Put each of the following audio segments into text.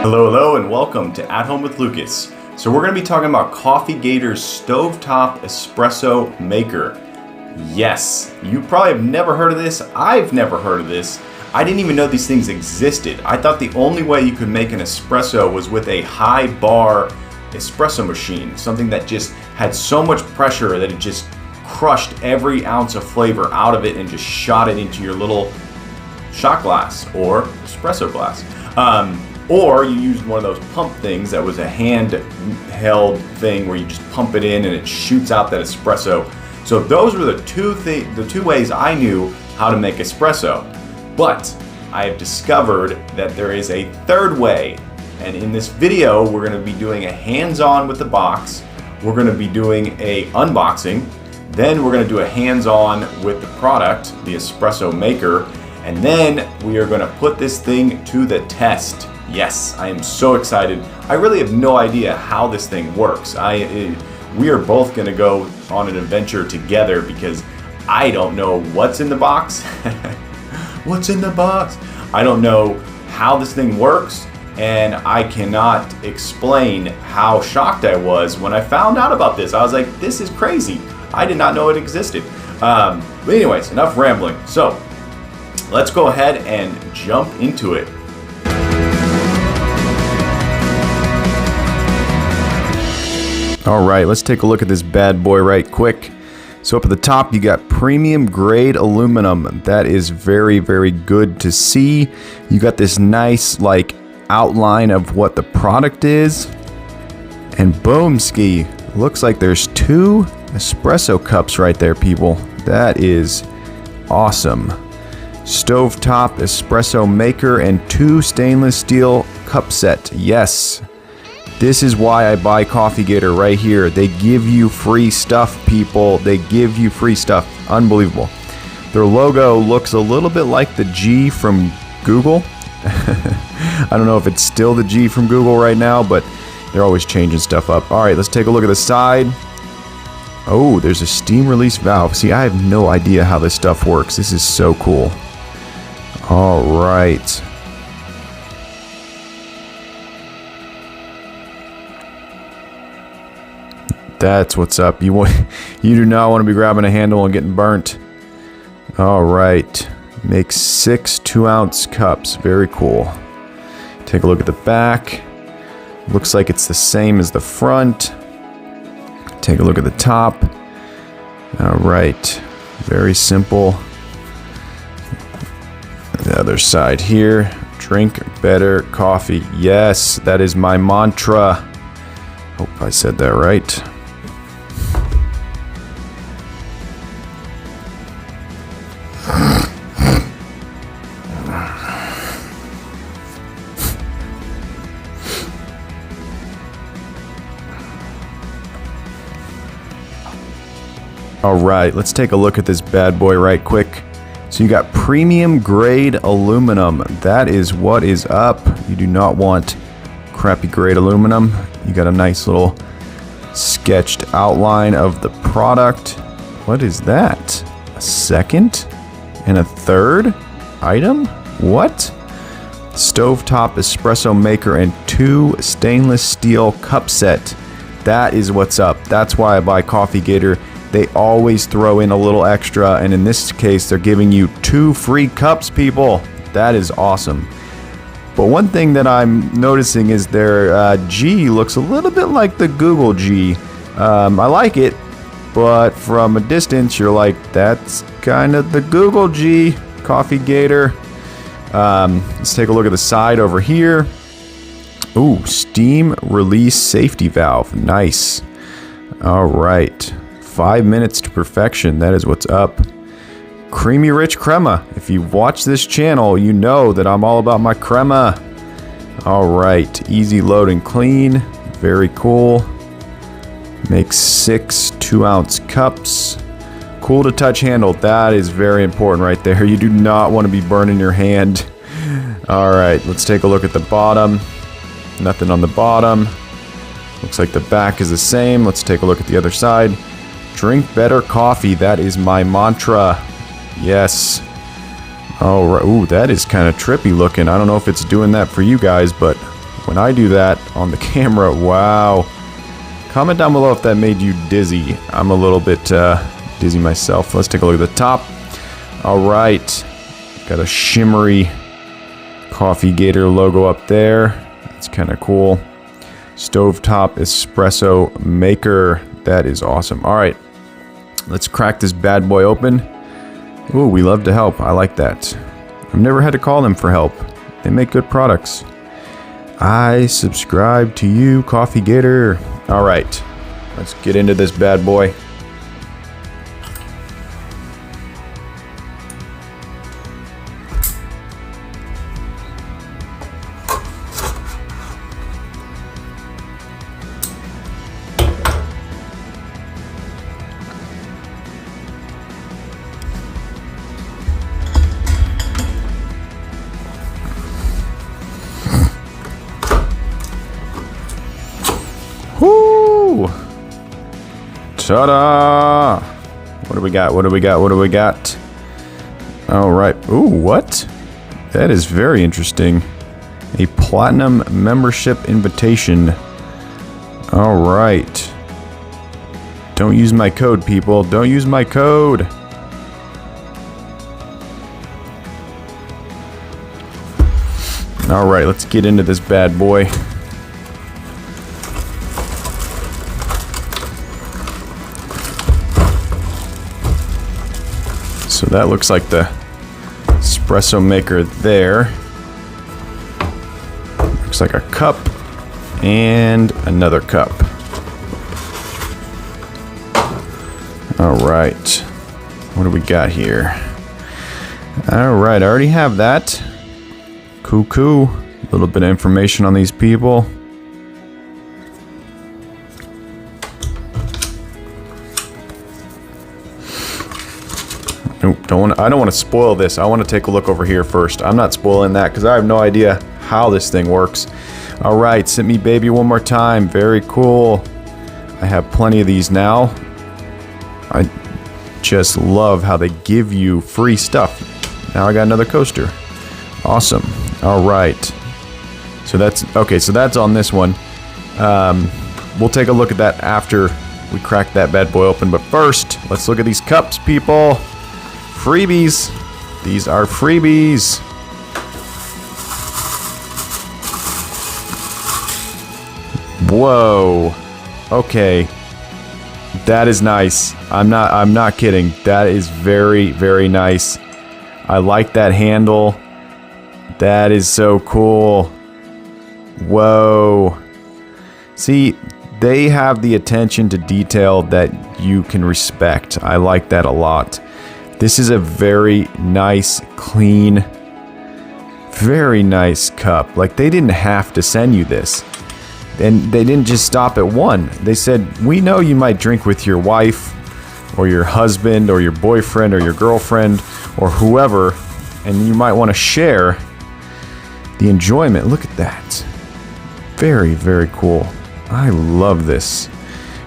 Hello, hello, and welcome to At Home with Lucas. So we're going to be talking about Coffee Gator's Stovetop Espresso Maker. Yes, you probably have never heard of this. I've never heard of this. I didn't even know these things existed. I thought the only way you could make an espresso was with a high bar espresso machine, something that just had so much pressure that it just crushed every ounce of flavor out of it and just shot it into your little shot glass or espresso glass. Or you used one of those pump things that was a handheld thing where you just pump it in and it shoots out that espresso. So those were the two ways I knew how to make espresso. But I have discovered that there is a third way. And in this video, we're going to be doing a hands-on with the box. We're going to be doing a unboxing. Then we're going to do a hands-on with the product, the espresso maker. And then we are going to put this thing to the test. Yes, I am so excited. I really have no idea how this thing works. We are both going to go on an adventure together because I don't know what's in the box. What's in the box? I don't know how this thing works, and I cannot explain how shocked I was when I found out about this. I was like, this is crazy. I did not know it existed. But anyways, enough rambling. So let's go ahead and jump into it. All right, let's take a look at this bad boy right quick. So up at the top, you got premium grade aluminum. That is very, very good to see. You got this nice outline of what the product is. And boom ski, looks like there's 2 espresso cups right there, people. That is awesome. Stovetop espresso maker and 2 stainless steel cup set. Yes. This is why I buy Coffee Gator right here. They give you free stuff, people. They give you free stuff. Unbelievable. Their logo looks a little bit like the G from Google. I don't know if it's still the G from Google right now, but they're always changing stuff up. All right, let's take a look at the side. Oh, there's a steam release valve. See, I have no idea how this stuff works. This is so cool. All right. That's what's up. You do not want to be grabbing a handle and getting burnt. All right. Make 6 2-ounce cups. Very cool. Take a look at the back. Looks like it's the same as the front. Take a look at the top. All right. Very simple. The other side here. Drink better coffee. Yes, that is my mantra. Hope I said that right. All right, let's take a look at this bad boy right quick. So you got premium grade aluminum. That is what is up. You do not want crappy grade aluminum. You got a nice little sketched outline of the product. What is that? A second and a third item? What? Stovetop espresso maker and 2 stainless steel cup set. That is what's up. That's why I buy Coffee Gator. They always throw in a little extra, and in this case, they're giving you 2 free cups, people. That is awesome. But one thing that I'm noticing is their G looks a little bit like the Google G. I like it, but from a distance, you're like, that's kind of the Google G, Coffee Gator. Let's take a look at the side over here. Ooh, steam release safety valve. Nice. All right. 5 minutes to perfection. That is what's up. Creamy rich crema. If you've watched this channel, you know that I'm all about my crema. All right. Easy load and clean. Very cool. Makes 6 2-ounce cups. Cool to touch handle. That is very important right there. You do not want to be burning your hand. All right. Let's take a look at the bottom. Nothing on the bottom. Looks like the back is the same. Let's take a look at the other side. Drink better coffee. That is my mantra. Yes. All right. Ooh, that is kind of trippy looking. I don't know if it's doing that for you guys, but when I do that on the camera. Wow. Comment down below if that made you dizzy. I'm a little bit dizzy myself. Let's take a look at the top. All right. Got a shimmery Coffee Gator logo up there. That's kind of cool. Stovetop Espresso maker. That is awesome. All right. Let's crack this bad boy open. Ooh, we love to help. I like that. I've never had to call them for help. They make good products. I subscribe to you, Coffee Gator. All right. Let's get into this bad boy. Woo! Ta-da! What do we got? What do we got? What do we got? All right. Ooh, what? That is very interesting. A platinum membership invitation. All right. Don't use my code, people. Don't use my code. All right, let's get into this bad boy. So that looks like the espresso maker there. Looks like a cup and another cup. All right. What do we got here? All right, I already have that. Cool. A little bit of information on these people. I don't want to spoil this. I want to take a look over here first. I'm not spoiling that because I have no idea how this thing works. All right, sent me baby one more time. Very cool. I have plenty of these now. I just love how they give you free stuff. Now I got another coaster. Awesome. All right. So that's okay. So that's on this one. We'll take a look at that after we crack that bad boy open. But first, let's look at these cups, people. Freebies. These are freebies. Whoa. Okay. That is nice. I'm not kidding. That is very, very nice. I like that handle. That is so cool. Whoa. See, they have the attention to detail that you can respect. I like that a lot. This is a very nice, clean, very nice cup. Like, they didn't have to send you this. And they didn't just stop at one. They said, we know you might drink with your wife or your husband or your boyfriend or your girlfriend or whoever, and you might want to share the enjoyment. Look at that. Very, very cool. I love this.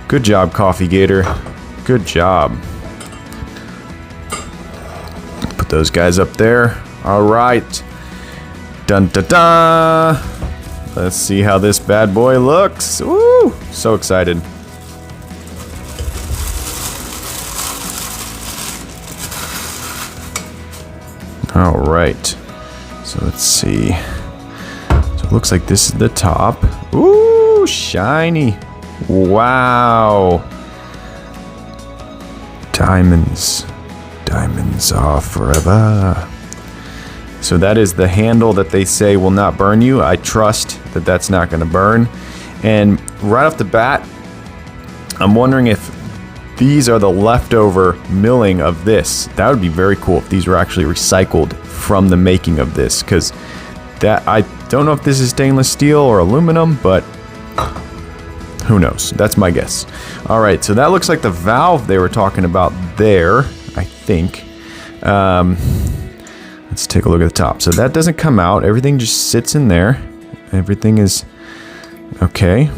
Good job, Coffee Gator. Good job. Put those guys up there. All right. Dun da da. Let's see how this bad boy looks. Woo! So excited. All right. So let's see. So it looks like this is the top. Ooh, shiny. Wow. Diamonds. Diamonds are forever. So that is the handle that they say will not burn you. I trust that that's not going to burn. And right off the bat, I'm wondering if these are the leftover milling of this. That would be very cool if these were actually recycled from the making of this, because that, I don't know if this is stainless steel or aluminum, but who knows? That's my guess. All right, so that looks like the valve they were talking about there, I think. Let's take a look at the top. So that doesn't come out. Everything just sits in there. Everything is okay.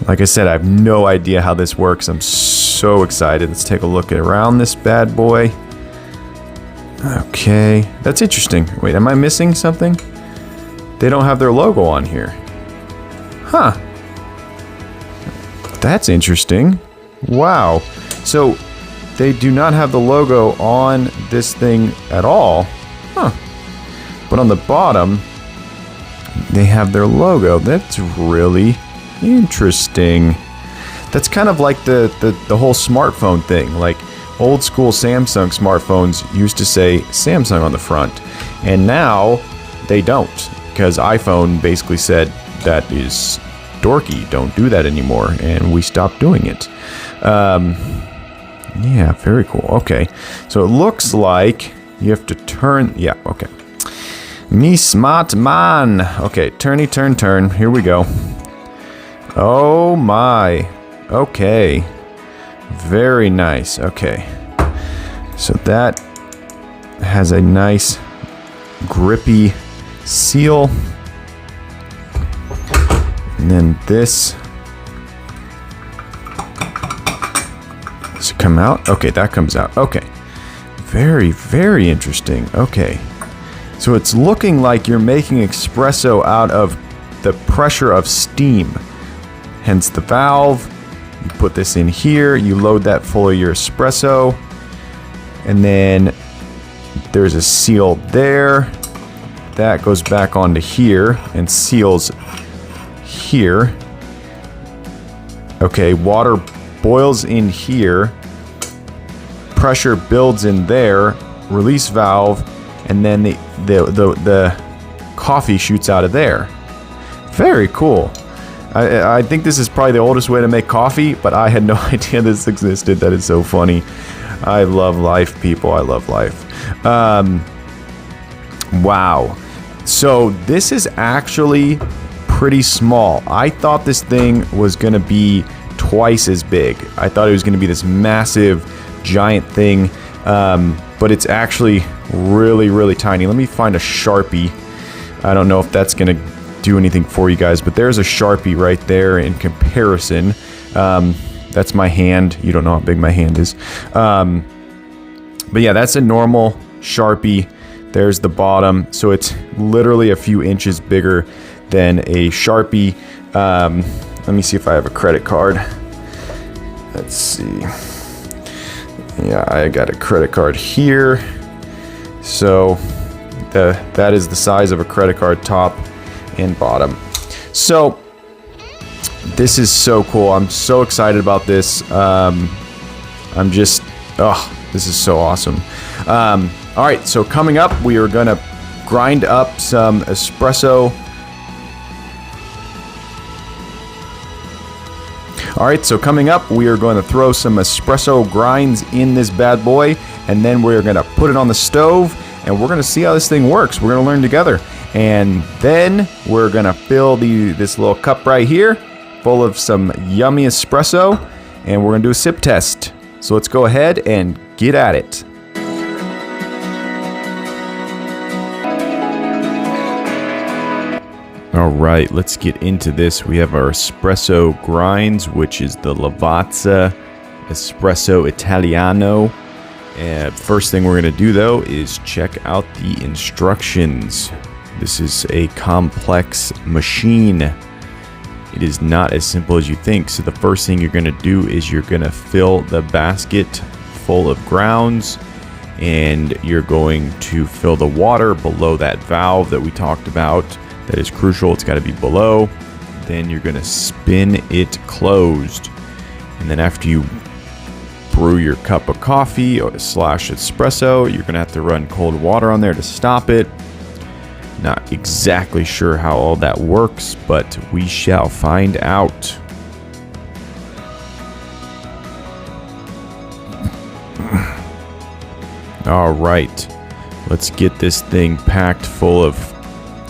Like I said, I have no idea how this works. I'm so excited. Let's take a look at around this bad boy. Okay, that's interesting. Wait, am I missing something? they don't have their logo on here. Huh. That's interesting. Wow. So they do not have the logo on this thing at all. Huh. But on the bottom, they have their logo. That's really interesting. That's kind of like the whole smartphone thing. Like old school Samsung smartphones used to say Samsung on the front. And now they don't, because iPhone basically said that is dorky. Don't do that anymore. And we stopped doing it. Yeah, very cool. Okay. So it looks like you have to turn. Yeah, okay. Me smart man. Okay, turny, turn, turn. Here we go. Oh my. Okay. Very nice. Okay. So that has a nice grippy seal. And then this. Does it come out? Okay, that comes out. Okay. Very, very interesting. Okay. So it's looking like you're making espresso out of the pressure of steam. Hence the valve. You put this in here. You load that full of your espresso. And then there's a seal there. That goes back onto here and seals here. Okay, water boils in here. Pressure builds in there. Release valve. And then the coffee shoots out of there. Very cool. I think this is probably the oldest way to make coffee, but I had no idea this existed. That is so funny. I love life, people. I love life. Wow. So this is actually pretty small. I thought this thing was going to be twice as big. I thought it was going to be this massive, giant thing. But it's actually really, really tiny. Let me find a Sharpie. I don't know if that's going to do anything for you guys, but there's a Sharpie right there in comparison. That's my hand. You don't know how big my hand is. But yeah, that's a normal Sharpie. There's the bottom. So it's literally a few inches bigger than a Sharpie. Let me see if I have a credit card. Let's see. Yeah, I got a credit card here. So that is the size of a credit card, top and bottom. So this is so cool. I'm so excited about this. I'm just, this is so awesome. All right, so coming up, we are gonna grind up some espresso. All right, so coming up, we are going to throw some espresso grinds in this bad boy, and then we're going to put it on the stove, and we're going to see how this thing works. We're going to learn together. And then we're going to fill this little cup right here full of some yummy espresso, and we're going to do a sip test. So let's go ahead and get at it. All right, let's get into this. We have our espresso grinds, which is the Lavazza Espresso Italiano. First thing we're going to do, though, is check out the instructions. This is a complex machine. It is not as simple as you think. So the first thing you're going to do is you're going to fill the basket full of grounds, and you're going to fill the water below that valve that we talked about. That is crucial. It's got to be below. Then you're going to spin it closed. And then after you brew your cup of coffee or / espresso, you're going to have to run cold water on there to stop it. Not exactly sure how all that works, but we shall find out. All right. Let's get this thing packed full of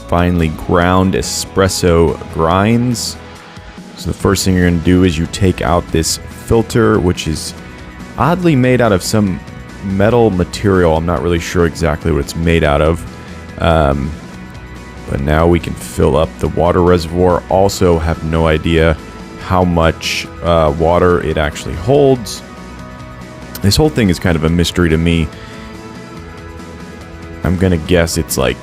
finely ground espresso grinds. So the first thing you're going to do is you take out this filter, which is oddly made out of some metal material. I'm not really sure exactly what it's made out of. But now we can fill up the water reservoir. Also have no idea how much water it actually holds. This whole thing is kind of a mystery to me. I'm going to guess it's like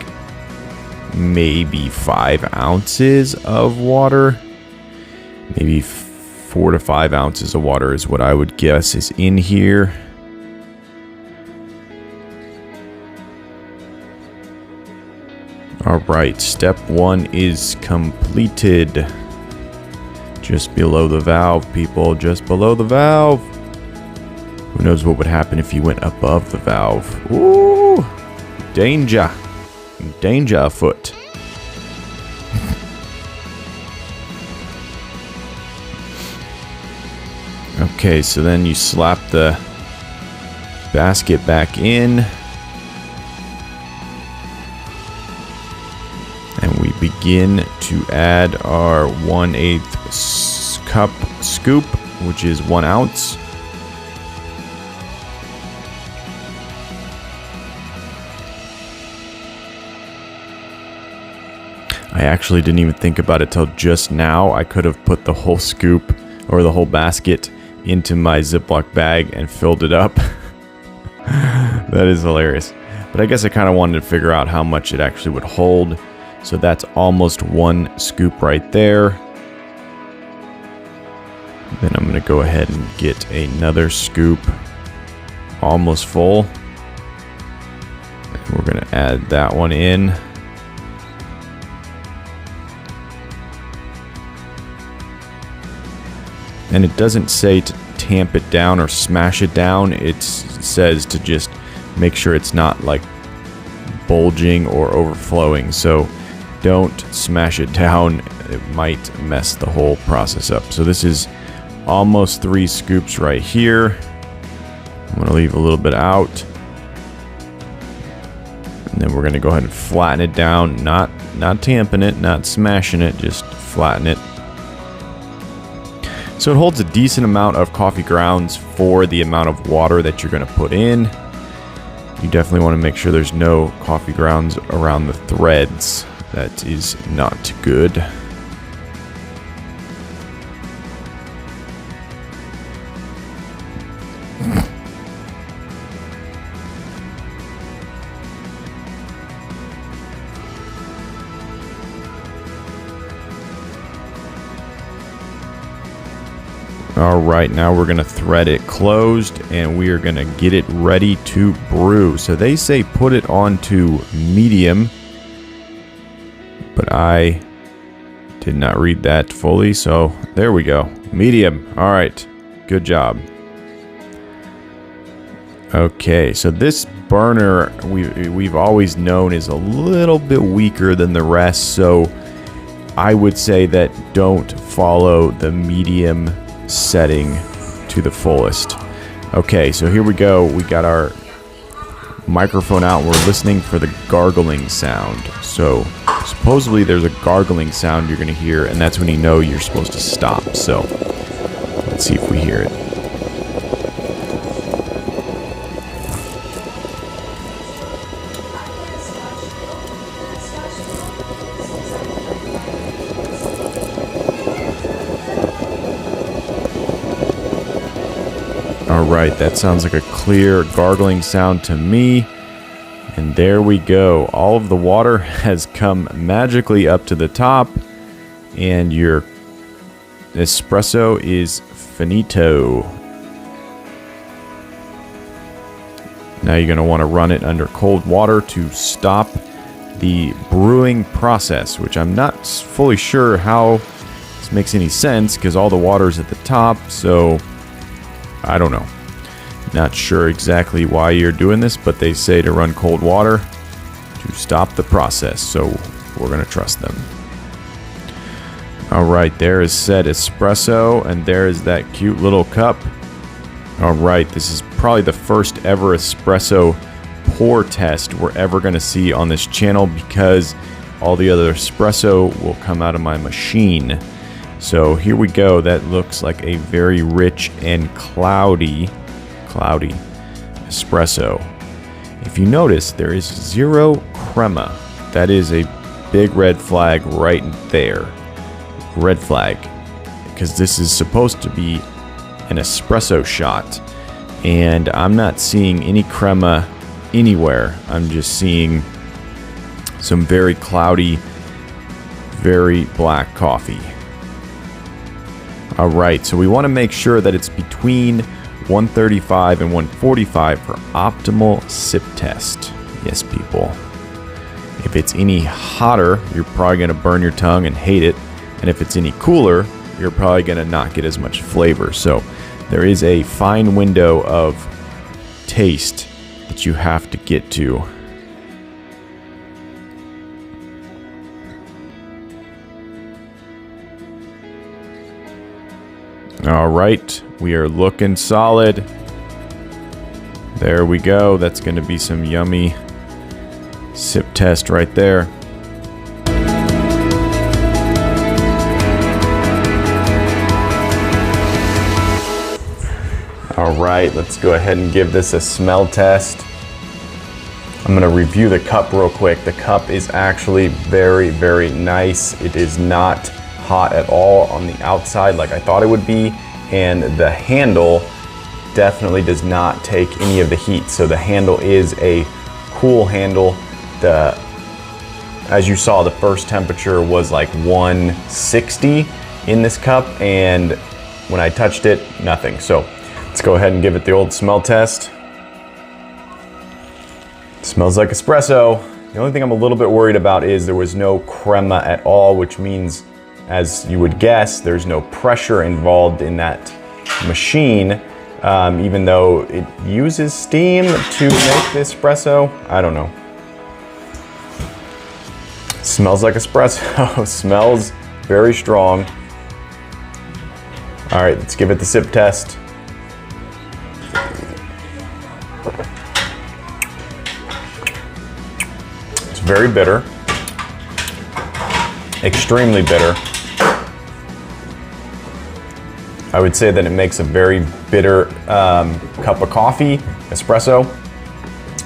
maybe 5 ounces of water. Maybe 4 to 5 ounces of water is what I would guess is in here. All right, step 1 is completed. Just below the valve, people, just below the valve. Who knows what would happen if you went above the valve? Ooh, danger. Danger afoot. Okay, so then you slap the basket back in. And we begin to add our 1/8 cup scoop, which is 1 ounce. I actually didn't even think about it till just now. I could have put the whole scoop or the whole basket into my Ziploc bag and filled it up. That is hilarious. But I guess I kind of wanted to figure out how much it actually would hold. So that's almost 1 scoop right there. Then I'm going to go ahead and get another scoop, almost full. And we're going to add that one in. And it doesn't say to tamp it down or smash it down. It says to just make sure it's not like bulging or overflowing. So don't smash it down. It might mess the whole process up. So this is almost 3 scoops right here. I'm going to leave a little bit out. And then we're going to go ahead and flatten it down. Not tamping it, not smashing it, just flatten it. So it holds a decent amount of coffee grounds for the amount of water that you're going to put in. You definitely want to make sure there's no coffee grounds around the threads. That is not good. All right, now we're going to thread it closed and we are going to get it ready to brew. So they say put it onto medium, but I did not read that fully. So there we go. Medium. All right. Good job. Okay, so this burner we've always known is a little bit weaker than the rest. So I would say that don't follow the medium setting to the fullest. Okay, so here we go. We got our microphone out. We're listening for the gargling sound. So supposedly there's a gargling sound you're going to hear, and that's when you know you're supposed to stop. So let's see if we hear it. Alright, that sounds like a clear gargling sound to me. And there we go. All of the water has come magically up to the top. And your espresso is finito. Now you're going to want to run it under cold water to stop the brewing process, which I'm not fully sure how this makes any sense because all the water is at the top. So I don't know. Not sure exactly why you're doing this, but they say to run cold water to stop the process, so we're going to trust them. Alright, there is said espresso, and there is that cute little cup. Alright, this is probably the first ever espresso pour test we're ever going to see on this channel because all the other espresso will come out of my machine. So here we go. That looks like a very rich and cloudy espresso. If you notice, there is 0 crema. That is a big red flag right there. Red flag. Because this is supposed to be an espresso shot. And I'm not seeing any crema anywhere. I'm just seeing some very cloudy, very black coffee. All right, so we want to make sure that it's between 135 and 145 for optimal sip test. Yes, people. If it's any hotter, you're probably going to burn your tongue and hate it. And if it's any cooler, you're probably going to not get as much flavor. So there is a fine window of taste that you have to get to. All right, we are looking solid. There we go. That's going to be some yummy sip test right there. All right, let's go ahead and give this a smell test. I'm going to review the cup real quick. The cup is actually very, very nice. It is not hot at all on the outside like I thought it would be, and the handle definitely does not take any of the heat. So the handle is a cool handle. As you saw, the first temperature was like 160 in this cup, and when I touched it, nothing. So let's go ahead and give it the old smell test. It smells like espresso. The only thing I'm a little bit worried about is there was no crema at all, which means, as you would guess, there's no pressure involved in that machine, even though it uses steam to make the espresso. I don't know. Smells like espresso. Smells very strong. All right, let's give it the sip test. It's very bitter. Extremely bitter. I would say that it makes a very bitter cup of coffee, espresso.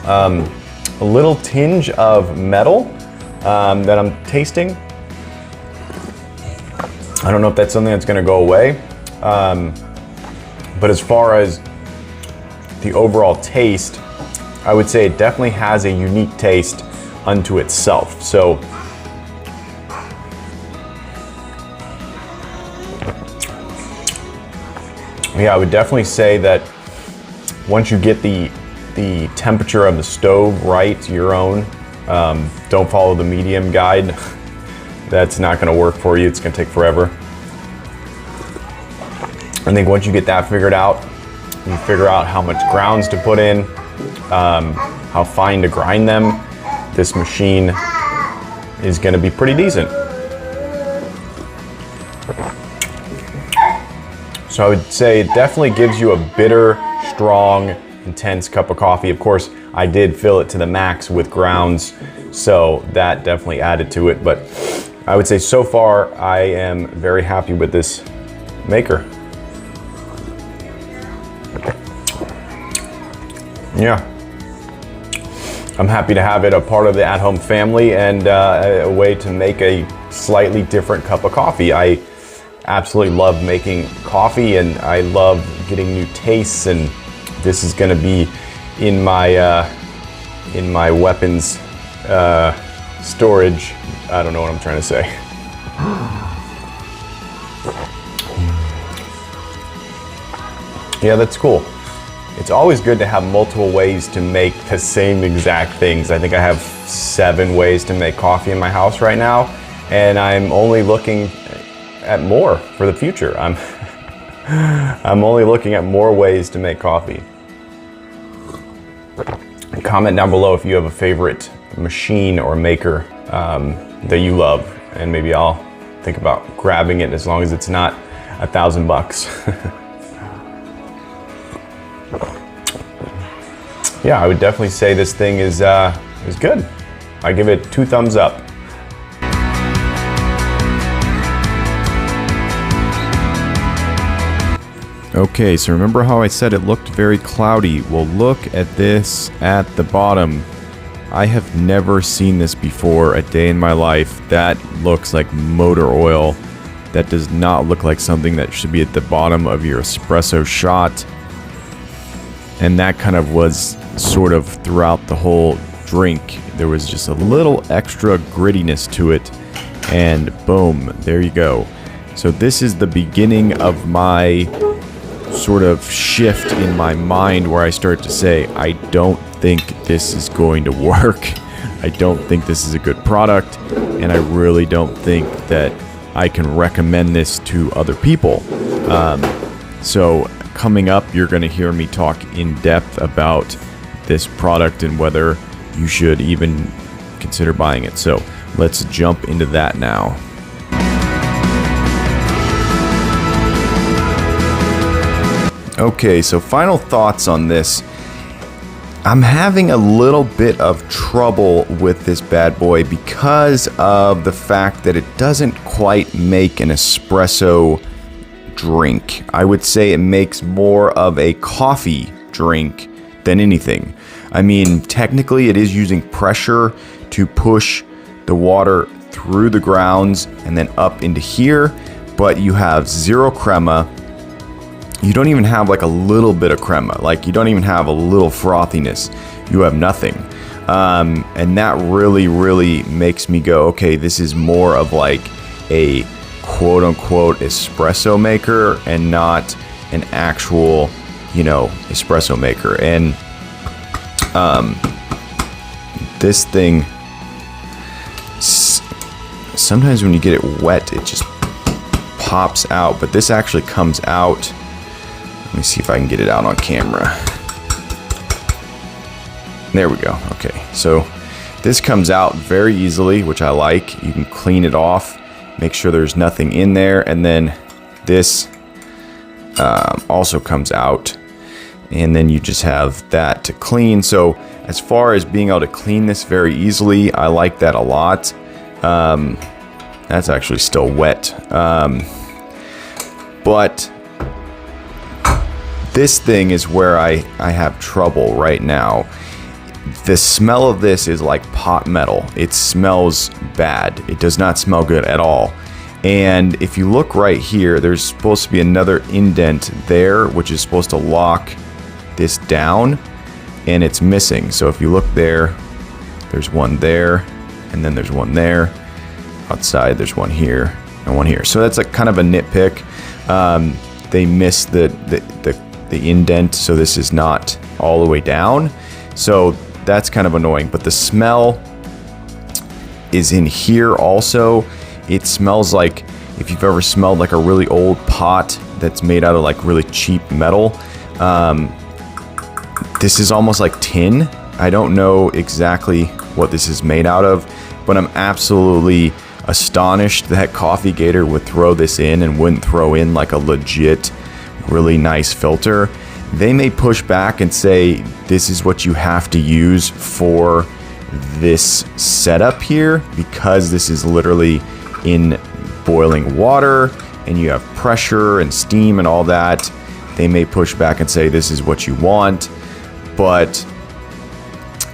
A little tinge of metal that I'm tasting. I don't know if that's something that's going to go away. But as far as the overall taste, I would say it definitely has a unique taste unto itself. So yeah, I would definitely say that once you get the temperature of the stove right, your own, don't follow the medium guide. That's not going to work for you. It's going to take forever. I think once you get that figured out, you figure out how much grounds to put in, how fine to grind them, this machine is going to be pretty decent. So I would say it definitely gives you a bitter, strong, intense cup of coffee. Of course, I did fill it to the max with grounds, so that definitely added to it. But I would say so far, I am very happy with this maker. Yeah. I'm happy to have it a part of the at-home family and a way to make a slightly different cup of coffee. I absolutely love making coffee, and I love getting new tastes, and this is going to be in my weapons storage. I don't know what I'm trying to say. Yeah, that's cool. It's always good to have multiple ways to make the same exact things. I think I have 7 ways to make coffee in my house right now, and I'm only looking at more for the future. I'm only looking at more ways to make coffee. Comment down below if you have a favorite machine or maker that you love, and maybe I'll think about grabbing it as long as it's not $1,000. Yeah, I would definitely say this thing is good. I give it 2 thumbs up. Okay, so remember how I said it looked very cloudy? Well, look at this at the bottom. I have never seen this before a day in my life. That looks like motor oil. That does not look like something that should be at the bottom of your espresso shot. And that kind of was sort of throughout the whole drink, there was just a little extra grittiness to it, and boom, there you go. So this is the beginning of my sort of shift in my mind where I start to say, I don't think this is going to work. I don't think this is a good product, and I really don't think that I can recommend this to other people. So coming up, you're going to hear me talk in depth about this product and whether you should even consider buying it. So let's jump into that now. Okay, so final thoughts on this. I'm having a little bit of trouble with this bad boy because of the fact that it doesn't quite make an espresso drink. I would say it makes more of a coffee drink than anything. I mean, technically it is using pressure to push the water through the grounds and then up into here, but you have zero crema. You don't even have like a little bit of crema. Like you don't even have a little frothiness. You have nothing. And that really makes me go, okay, this is more of like a quote unquote espresso maker and not an actual, espresso maker. And this thing, sometimes when you get it wet, it just pops out, but this actually comes out. Let me see if I can get it out on camera. There we go. Okay, so this comes out very easily, which I like. You can clean it off, make sure there's nothing in there, and then this also comes out, and then you just have that to clean. So as far as being able to clean this very easily, I like that a lot. That's actually still wet. But this thing is where I have trouble right now. The smell of this is like pot metal. It smells bad. It does not smell good at all. And if you look right here, there's supposed to be another indent there, which is supposed to lock this down, and it's missing. So if you look there, there's one there, and then there's one there. Outside, there's one here and one here. So that's a kind of a nitpick. They missed the indent, so this is not all the way down. So that's kind of annoying. But the smell is in here also. It smells like if you've ever smelled like a really old pot that's made out of like really cheap metal. This is almost like tin. I don't know exactly what this is made out of, but I'm absolutely astonished that Coffee Gator would throw this in and wouldn't throw in like a legit really nice filter. They may push back and say this is what you have to use for this setup here because this is literally in boiling water and you have pressure and steam and all that. They may push back and say this is what you want. But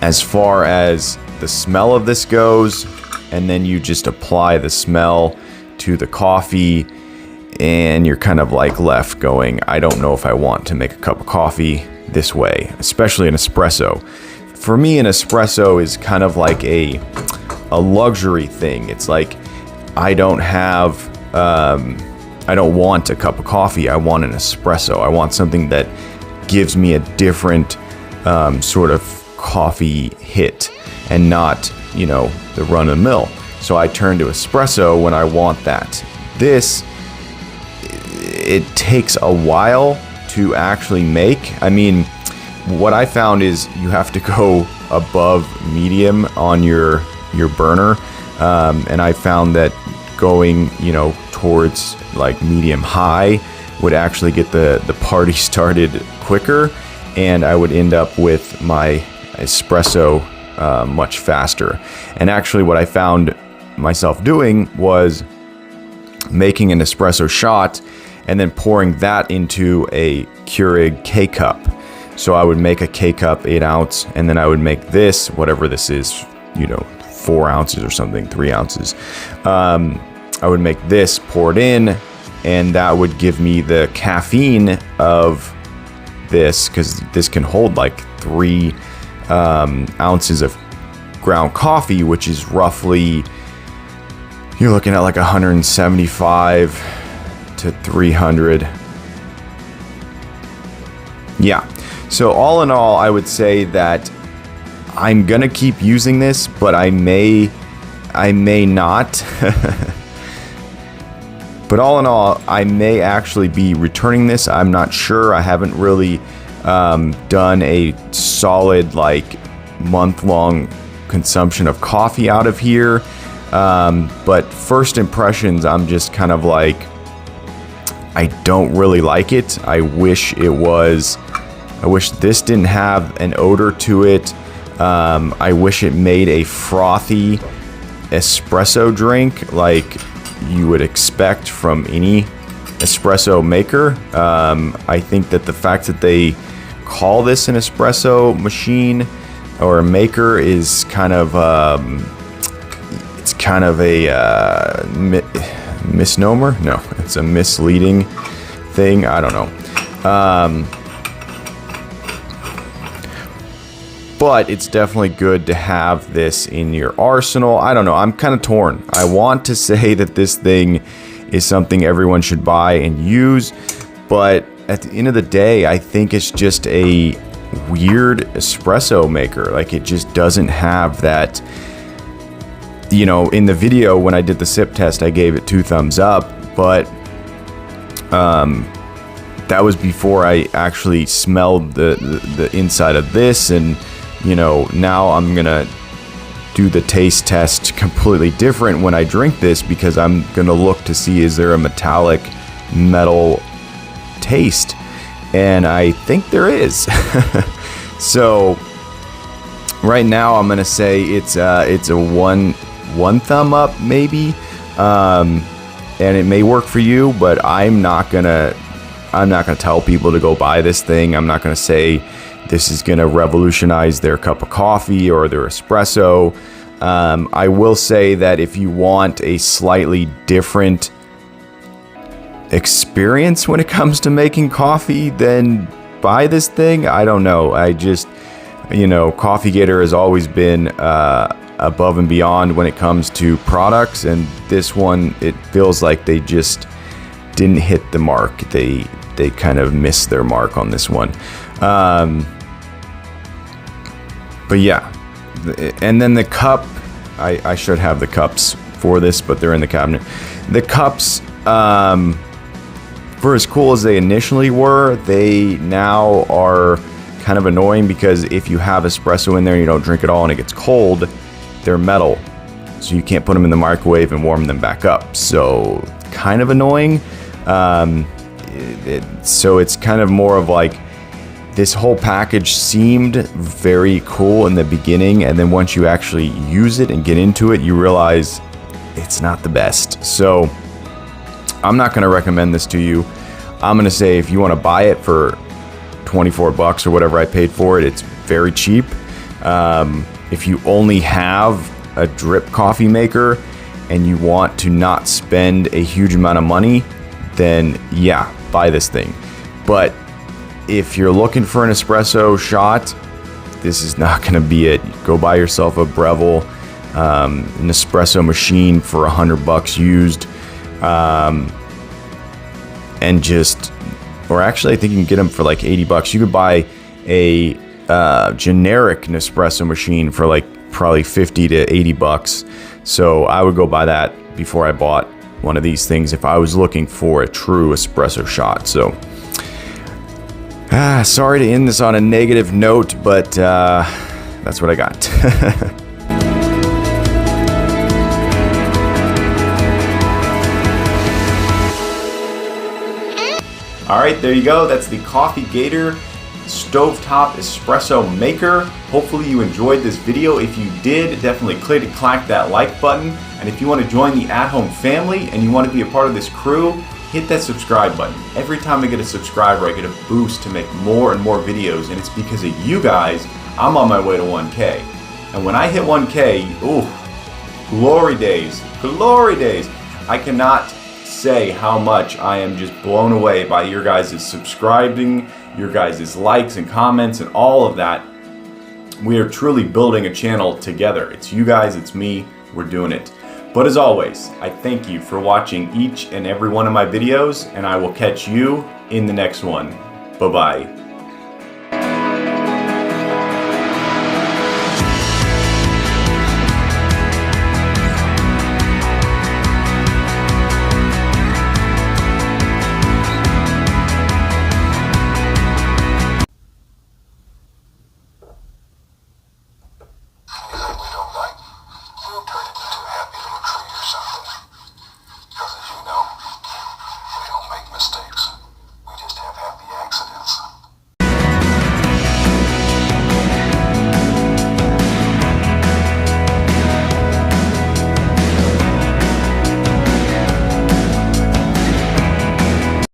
as far as the smell of this goes, and then you just apply the smell to the coffee, and you're kind of like left going, I don't know if I want to make a cup of coffee this way, especially an espresso. For me, an espresso is kind of like a luxury thing. It's like I don't want a cup of coffee. I want an espresso. I want something that gives me a different sort of coffee hit and not, the run of the mill. So I turn to espresso when I want that. This, it takes a while to actually make. I mean, what I found is you have to go above medium on your burner. And I found that going, towards like medium high would actually get the party started quicker. And I would end up with my espresso much faster. And actually what I found myself doing was making an espresso shot and then pouring that into a Keurig K-Cup. So I would make a K-Cup 8 ounce, and then I would make this, whatever this is, 4 ounces or something, 3 ounces. I would make this, pour it in, and that would give me the caffeine of this, because this can hold like 3 ounces of ground coffee, which is roughly, you're looking at like 175 to 300. Yeah. So all in all, I would say that I'm gonna keep using this, but I may not. But all in all, I may actually be returning this. I'm not sure. I haven't really done a solid like month-long consumption of coffee out of here. But first impressions, I'm just kind of like, I don't really like it. I wish this didn't have an odor to it. I wish it made a frothy espresso drink like you would expect from any espresso maker. I think that the fact that they call this an espresso machine or a maker is kind of it's kind of a misnomer. No, it's a misleading thing. I don't know. But it's definitely good to have this in your arsenal. I don't know. I'm kind of torn. I want to say that this thing is something everyone should buy and use. But at the end of the day, I think it's just a weird espresso maker. Like, it just doesn't have that. You know, in the video when I did the sip test, I gave it 2 thumbs up. But that was before I actually smelled the inside of this. And you know, now I'm gonna do the taste test completely different when I drink this, because I'm gonna look to see, is there a metallic metal taste? And I think there is. So right now I'm gonna say it's a one thumb up maybe, and it may work for you, but I'm not gonna tell people to go buy this thing. I'm not gonna say this is going to revolutionize their cup of coffee or their espresso. I will say that if you want a slightly different experience when it comes to making coffee, then buy this thing. I don't know. I just, you know, Coffee Gator has always been above and beyond when it comes to products. And this one, it feels like they just didn't hit the mark. They kind of missed their mark on this one. But yeah, and then the cup, I should have the cups for this, but they're in the cabinet. The cups, for as cool as they initially were, they now are kind of annoying, because if you have espresso in there and you don't drink it all and it gets cold, they're metal. So you can't put them in the microwave and warm them back up. So kind of annoying. So it's kind of more of like, this whole package seemed very cool in the beginning, and then once you actually use it and get into it, you realize it's not the best. So I'm not going to recommend this to you. I'm going to say if you want to buy it for 24 bucks or whatever I paid for it, it's very cheap. If you only have a drip coffee maker and you want to not spend a huge amount of money, then yeah, buy this thing. But if you're looking for an espresso shot, this is not going to be it. Go buy yourself a Breville, an espresso machine for $100 used, and just, or actually I think you can get them for like $80. You could buy a generic Nespresso machine for like probably $50 to $80. So I would go buy that before I bought one of these things if I was looking for a true espresso shot. So sorry to end this on a negative note, but that's what I got. All right, there you go. That's the Coffee Gator Stovetop Espresso Maker. Hopefully you enjoyed this video. If you did, definitely clack that like button. And if you want to join the at-home family and you want to be a part of this crew, hit that subscribe button. Every time I get a subscriber, I get a boost to make more and more videos, and it's because of you guys, I'm on my way to 1K. And when I hit 1K, ooh, glory days, glory days. I cannot say how much I am just blown away by your guys' subscribing, your guys' likes and comments and all of that. We are truly building a channel together. It's you guys, it's me, we're doing it. But as always, I thank you for watching each and every one of my videos, and I will catch you in the next one. Bye-bye.